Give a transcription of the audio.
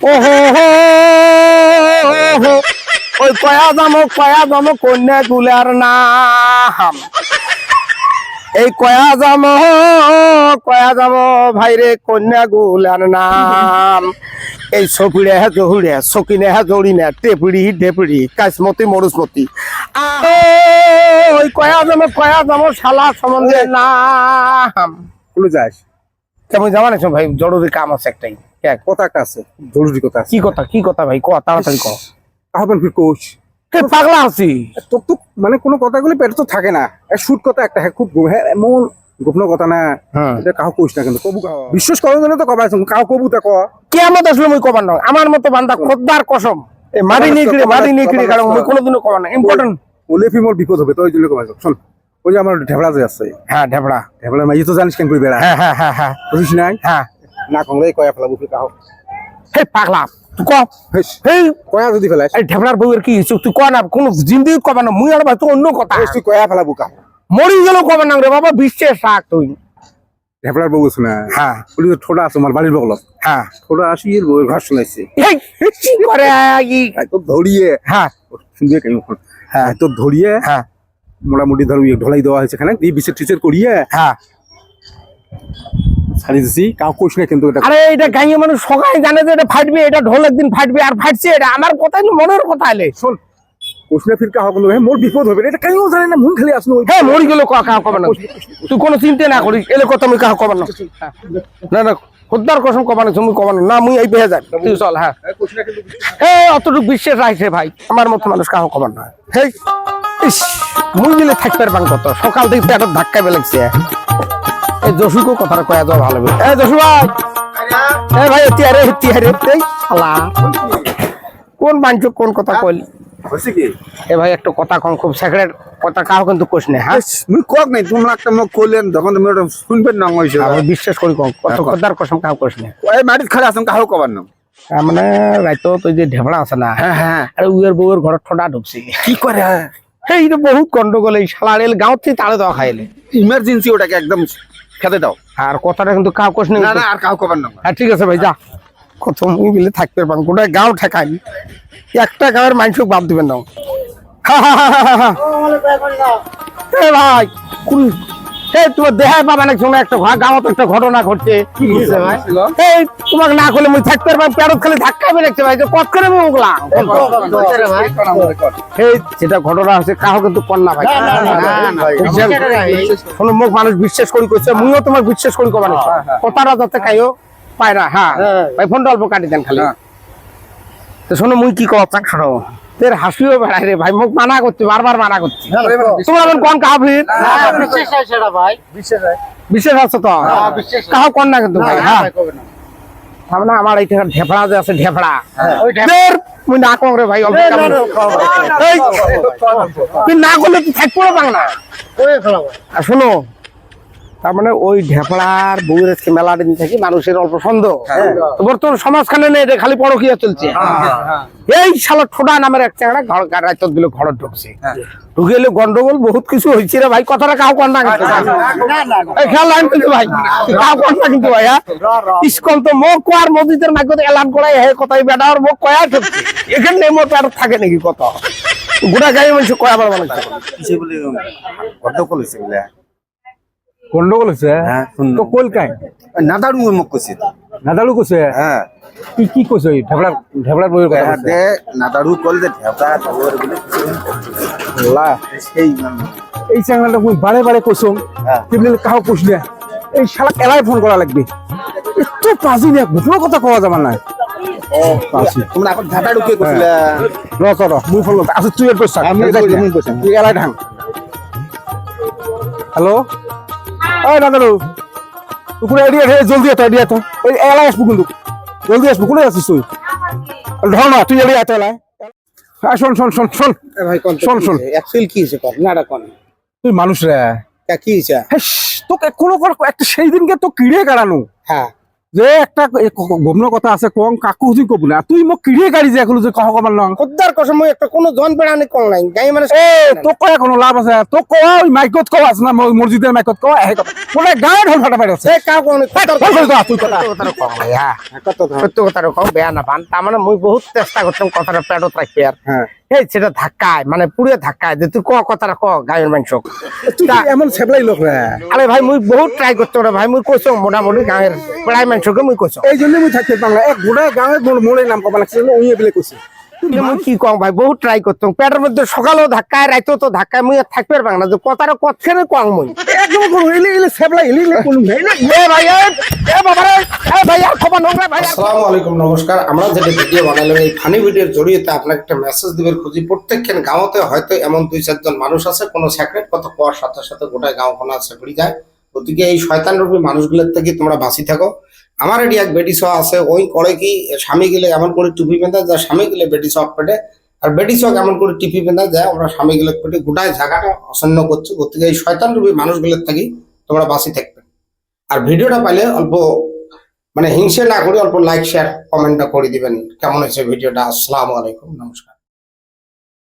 ওহো ওই কয়া দামো কন্যা গুলার নাম এই কয়া দামো ভাইরে কন্যা গুলার নাম এই সপিড়ে হ্যাঁ জহুড়ে সকিনে হ্যাঁ জড়িনে টেপিড়ি কাসমতি মরুসমতি ওই কয়া দামো শালা সম্বন্ধে নাম বলে যাস কেমন জানা না ভাই জরুরি কাম আছে একটাই কথা একটা আছে জরুরি কথা আছে কি কথা ভাই ক তাড়াতাড়ি ক আহ্বান ফির কোচ পাগলা আছি তোর তো মানে কোনো কথাগুলি পেটে তো থাকে না শুট কথা একটা হ্যাঁ খুব হ্যাঁ এমন গোপন কথা না এটা কাহু কোচ না কিন্তু কবু বিশ্বাস করেন না তো কবাই কাহু কবু তা ক কে আমার আসলে মুই কবার না আমার মতো বান্দা খোদ্দার কসম এই মারি নিকড়ে কারণ মুই কোনোদিনও কবার না ইম্পর্টেন্ট ওলে ফিমোর বিপদ হবে তো ওই জন্য কবাই শোন ওই যে আমার ঢেবড়া যে আছে হ্যাঁ ঢেবড়া মাই তো জানিস কেন কই বেড়া হ্যাঁ বুঝিস নাই হ্যাঁ না কংরে কয়া ফেলাবো কাহু হে পাগলা তুই ক হেই কয়া যদি ফেলাস এই ঢেবড়ার বউয়ের কি তুই ক না কোনো জিন্দিগি কবার না মুই আর ভাই তো অন্য কথা তুই কয়া ফেলাবো কাহু মরি গেলেও কবার না রে বাবা বিশ্বাস রাখ তুই ঢেবড়ার বউ আছে না হ্যাঁ ওলি তো ঠোঁটা আছে আমার বাড়ির বগলত হ্যাঁ ঠোঁটা আসি এর বউয়ের ঘর শোনাইছে এই কি করে তো ধরিয়ে হ্যাঁ শুনবে কেন হ্যাঁ তো ধরিয়ে হ্যাঁ মোটামুটি ধর ঢোলাই দেওয়া হয়েছে এখানে দিয়ে বিচার টিচার করিয়ে হ্যাঁ ছাড়ি দিছি কাউ কোশ না কিন্তু এটা আরে এটা গাঁয়ে মানুষ সবাই জানে যে এটা ফাটবে এটা ঢোল একদিন ফাটবে আর ফাটছে এটা আমার কথা মনের কথা এলে শোন কোশ না ফির কাহা কোনো মোর বিপদ হবে এটা কেন জানে না মন খালি আসলো হ্যাঁ মরি গেল কাহা কবার না তুই কোনো চিন্তা না করিস এলে কথা আমি কাহা কবার না না খোদ্দার কসম কবার না তুমি কবার না মুই এই বেহে যাই তুই চল হ্যাঁ অতটুকু বিশ্বাস রাখছে ভাই আমার মতো মানুষ কাহা কবার না হেই ইস মুই গেলে থাকতে পারবান কত সকাল থেকে পেটত ধাক্কা বেলাগছে এই যশুকে কথাটা কয়া যাওয়া ভালো হবে এ যশু ভাই ভাই তিয়ারে এই শালা কোন বাঞ্চ কোন কথা কইলি হইছে কি এ ভাই একটা কথা কম খুব সেক্রেট কথা কাউ কিন্তু কোশ না হ্যাঁ মুই কক নাই তোমরা একটা মুখ কইলেন তখন তুমি ওটা শুনবেন না হইছে আমি বিশ্বাস করি কম কত কথার কসম কাউ কোশ না ওই মাটিত খালি আসুন কাহু কবার না মানে রাইতো তুই যে ঢেবড়া আছে না হ্যাঁ আরে উয়ের বউয়ের ঘর ঠোঁটা ঢুকছি কি করে এই তো বহুত গন্ডগোল এই শালার এল গাঁও থেকে তাড়ে দেওয়া খাইলে ইমার্জেন্সি ওটাকে একদম খেতে দাও আর কথাটা কিন্তু কাউ কোশ নেই না না আর কাহু কবার না হ্যাঁ ঠিক আছে ভাই যা কত মুই মিলে থাকতে পারবান গোটা গাঁও ঠেকাই একটা গাঁয়ের মানুষকে বাদ দিবেন না এ ভাই তোমার দেহায় পাবা না শোনো একটা গাঁৱত একটা ঘটনা ঘটছে এই তোমাকে না করলে মুই থাকতে পারবাম পেরত খালি ধাক্কা বেড়েছে ভাই কত করে মুগলা এই যেটা ঘটনা হচ্ছে কাহো কিন্তু কন্যা ভাই শোনো মুখ মানুষ বিশ্বাস করি করছে মুইও তোমার বিশ্বাস করি কবা না কথাটা যাতে খাইও পায় না হ্যাঁ ভাই ফোনটা অল্প কাটি দেন খালি তো শোনো মুই কি কথা শোনো তোর হাসিও বেড়াই রে ভাই মুখ মানা করছি বারবার মানা করছি তোমার এখন কোন কাহির বিশেষ আছে তো কাহো কোন না কিন্তু ভাই হ্যাঁ তাহলে আমার এই ঢেফড়া যে আছে ঢেফড়া মুই না কম রে ভাই তুই না করলে তুই থাকবো না আর শোনো তার মানে ওই ঢেপড়ার বউয়ের মেলা দিন থেকে মানুষের অল্প সন্দেহ বর্তমান সমাজখানে নেই খালি পরকিয়া চলছে এই শালা ঠোঁটা নামের এক চাংড়া রাইতত দিল ঘর ঢুকছে ঢুকে এলে গন্ডগোল বহুত কিছু হয়েছে রে ভাই কথাটা কাউ কন্যা খেয়াল রাখেন কিন্তু ভাই কাউ কন্যা কিন্তু ভাই ইস্কন তো মুখ আর মসজিদের মাইকতে এলান করাই হে কথাই বেটা আর মুখ কয়া ঠকছে এখানে নেই মোট আর থাকে নাকি কত গোটা গায়ে মানুষ কয়া বলা গন্ডগোল হয়েছে তো কলকায় নাদাড়ু মোক কইছে নাদালু কইছে হ্যাঁ কি কইছে ঢেবড়ার বইয়ের কথা কইছে? দে নাদাড়ু কল যে ঢেপা খবর বলে আল্লাহ সেই এই চ্যানেলটা মুই বারে বারে কইছম তেমনি কাহো কইছ না এই শালা এলাই ফোন করা লাগবে এত পাজি না ঘটনা কথা কওয়া যাবে না ও পাছি তোমরা এখন ঢাটাড়ু কে কইছিলা র মুই ফোন আচ্ছা তুই এর কইছ আমি কইছি তুই এলাই ঢাং হ্যালো ওই নাদালু তুই এডিয়া হে জলদি আতো এডিয়া তো ওই এলাই আসবো কিন্তু জলদি আসবো কোনে আছিস তুই ধর না তুই এডিয়া আতো এলাই শোন ভাই কোন শোন অ্যাকচুয়ালি কি হইছে কর নাডা কোন তুই মানুষ রে কি হইছে তোকে কোনো একটা সেই দিনকে তো কিড়ে কাড়ানো হ্যাঁ যে একটা গম্য কথা আছে কম কাকু তুই কব না তুই মোক কিরিয়ে গাড়ি যে এখন যে কহ কমান লং খদ্দার কসম মই একটা কোনো জন পেড়ানি কম নাই গাই মানে তো কয়া কোনো লাভ আছে তো কোয়া ওই মাইকত কোয়া আছে না মসজিদের মাইকত কোয়া হে কথা কোনে গায়ে ঢোল ফাটা পারে আছে কাউ কোন তুই কথা কম ভাই হ্যাঁ সত্য কথা কম বেয়া না পান তার মানে মই বহুত চেষ্টা করতাম কথাটা পেটত রাখি আর হ্যাঁ এই সেটা ধাক্কায় মানে পুরে ধাক্কায় যে তুই কথাটা গায়ের মানুষক তুই এমন সেবলাই লোক রে আরে ভাই মুই বহুত ট্রাই করতে রে ভাই মুই কইছো মোটামুটি গায়ের প্রায় মানুষকে মুই কইছো এই জন্য মুই থাকতে বাংলা এক গোটা গাঁয়ে মোড়ে নাম কবা লাগছে ওই এবেলে কইছে মুই কি কম ভাই বহুত ট্রাই করতাম পেটের মধ্যে সকালেও ধাক্কায় রাইতেও তো ধাক্কায় মুই আর থাকতে পারবাং না যে কথাটা কতখানে কম মুই একদম কোন এলে সেবলাই এলে কোন এ ভাই এ বাবা রে এ ভাই আর খবর নোংরা ভাই আসসালামু আলাইকুম নমস্কার আমরা যেটা ভিডিও বানাইলাম এই ফানি ভিডিওর জড়িয়ে আপনাকে একটা মেসেজ দিবের খুঁজি প্রত্যেকখান গাঁওতে হয়তো এমন 2-4 জন মানুষ আছে কোন সেক্রেট কথা কোয়ার সাথে সাথে গোটা গাঁও কোনা সেপড়ি যায় ওদিকে এই শয়তান রূপী মানুষগুলোর থেকে তোমরা বাঁচি থাকো আমার এটি এক বেটি সহ আছে ওই করে কি স্বামী গেলে এমন করে টুপি বেঁধা যায় স্বামী গেলে বেটি সহ পেটে আর বেটি সহ এমন করে টিপি বেঁধা যায় আমরা স্বামী গেলে পেটে গোটায় জায়গাটা অসন্ন করছি ওদিকে এই শয়তান রূপী মানুষগুলোর থেকে তোমরা বাঁচি থাকবে আর ভিডিওটা পাইলে অল্প মানে হিংসে না করে অল্প লাইক শেয়ার কমেন্টটা করে দিবেন কেমন হয়েছে ভিডিওটা আসসালামু আলাইকুম নমস্কার।